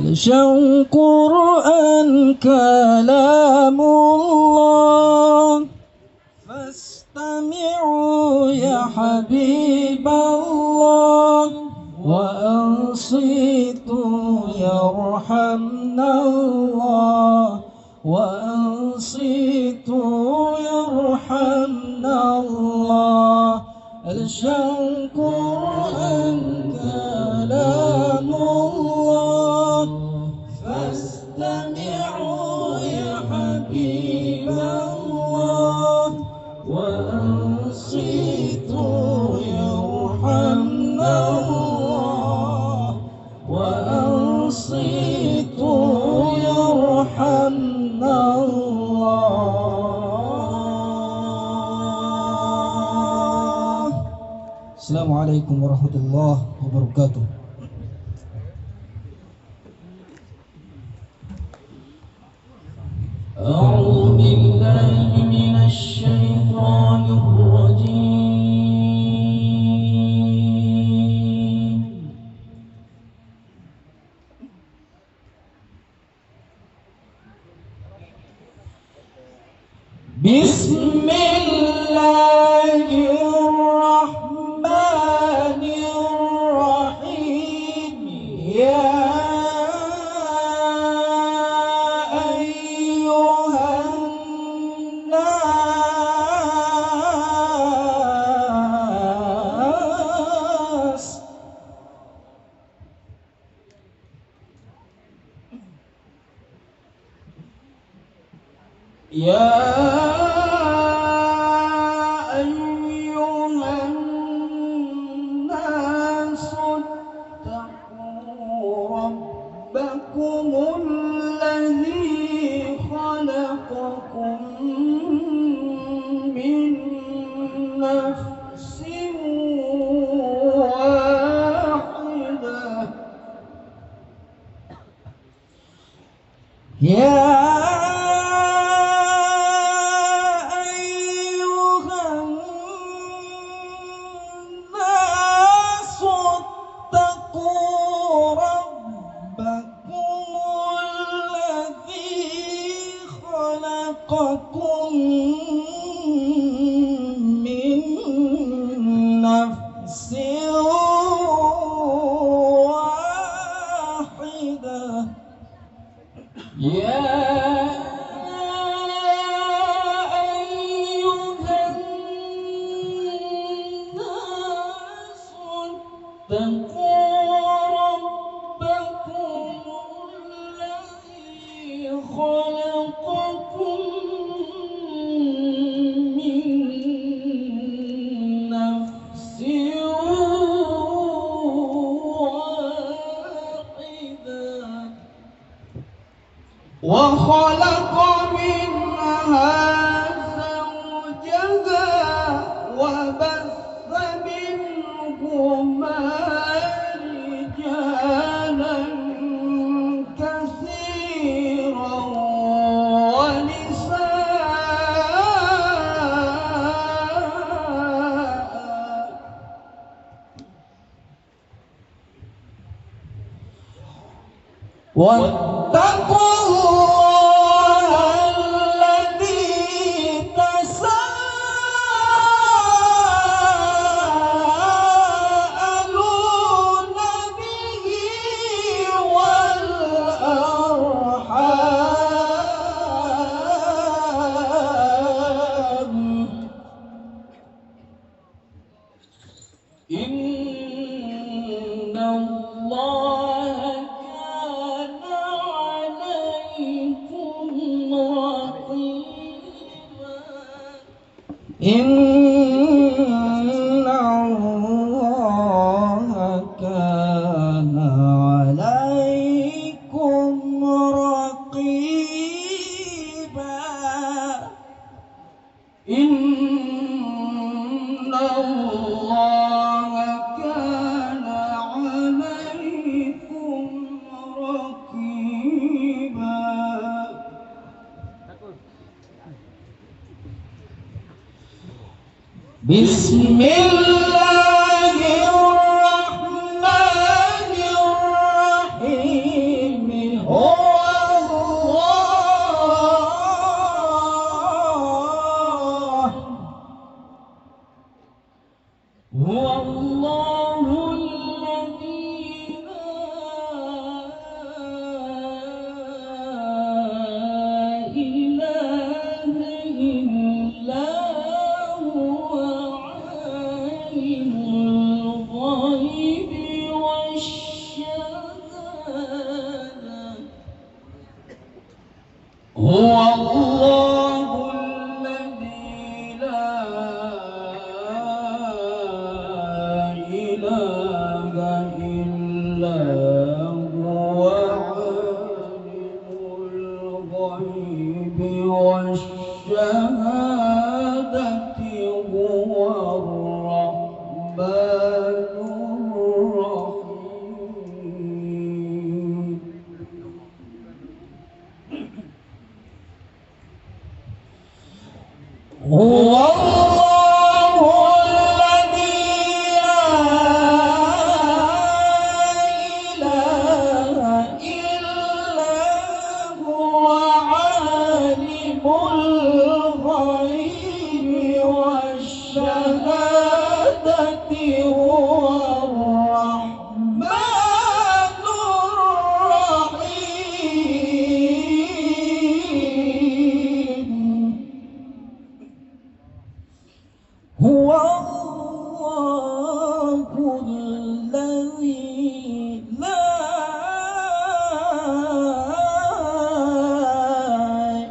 الشوق قرآن كلام الله فاستمعوا يا حبيب الله وأنصتوا يرحمنا الله وأنصتوا يرحمنا الله الشوق قرآن كلام الله فاستمعوا يا حبيب الله وأنصتوا يرحمنا الله وأنصتوا يرحمنا الله. Assalamualaikum warahmatullahi wabarakatuh. أعوذ بالله من الشيطان الرجيم. بسم الله الرحمن الرحيم. يا يا أيها الناس اتقوا ربكم الذي خلقكم من نفس واحدة. خلقكم من نفس واحدة. يا أيها الناس اتقوا ربكم الذي خلقكم من نفس واحدة وخلق منها زوجها وبث منهما رجالا كثيرا واتقوا الله الذي تساءلون به والأرحام إن الله إن الله كان عليكم رقيبا. إن الله كان عليكم رقيبا. بسم الله الرحمن الرحيم. هو الله الذي لا إله إلا هو عالم الغيب والشهادة هو الرحمن الرحيم هو الله الذي لا إله إلا هو عالم الغيب والشهادة هو الرحمن الرحيم هو الله الذي لا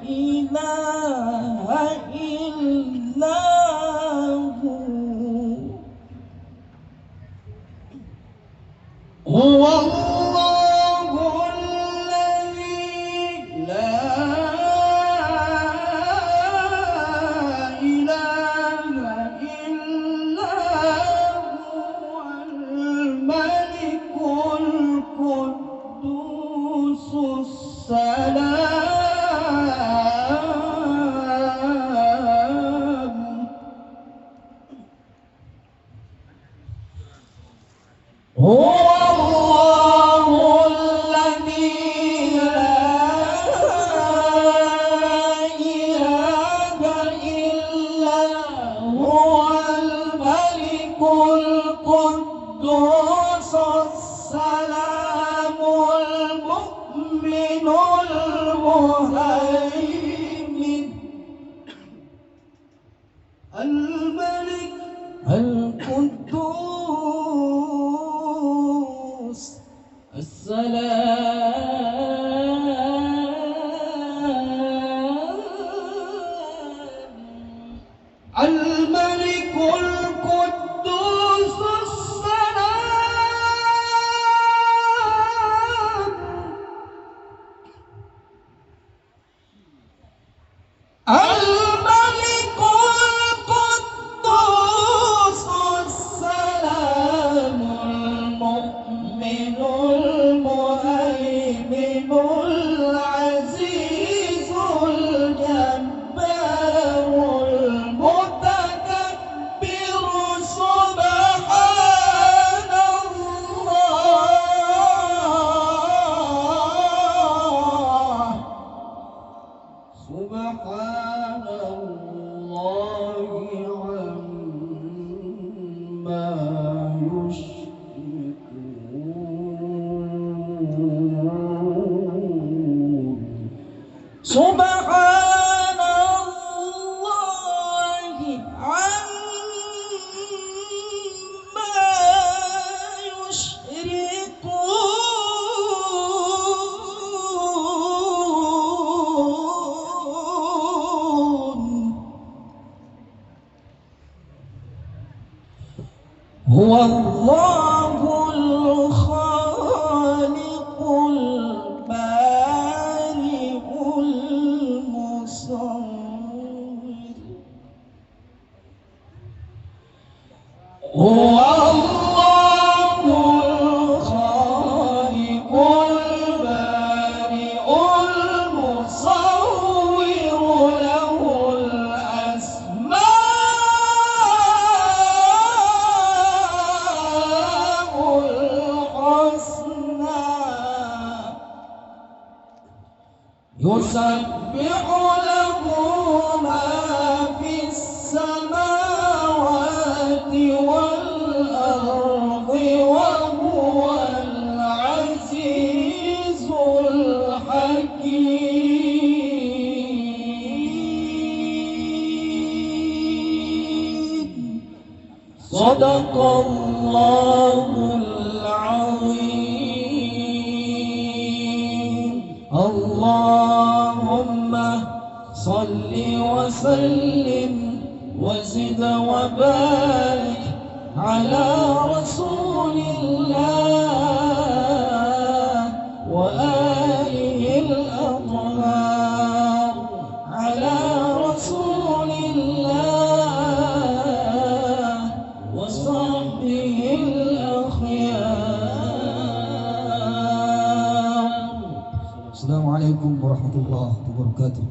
إله إلا هو الله الذي لا إله إلا هو الملك القدوس السلام هو الله الذي لا إله إلا هو الملك القدوس السلام المؤمن المهيمن الملك القدوس السلام الملك القدوس السلام الملك القدوس السلام المؤمن المهيمن العزيز الجبار المتكبر سبحان الله سبحان الله عما يشركون سبحان الله عما يشركون هو الله الخالق البارئ المصور هو الله الخالق البارئ المصور له الأسماء الحسنى يسبح له ما في السماوات والأرض وهو العزيز الحكيم صدق الله العظيم اللهم صل وسلم وزد وبارك على رسول الله وآله الأطهار، على رسول الله وصحبه الأخيار. Assalamualaikum warahmatullahi wabarakatuh.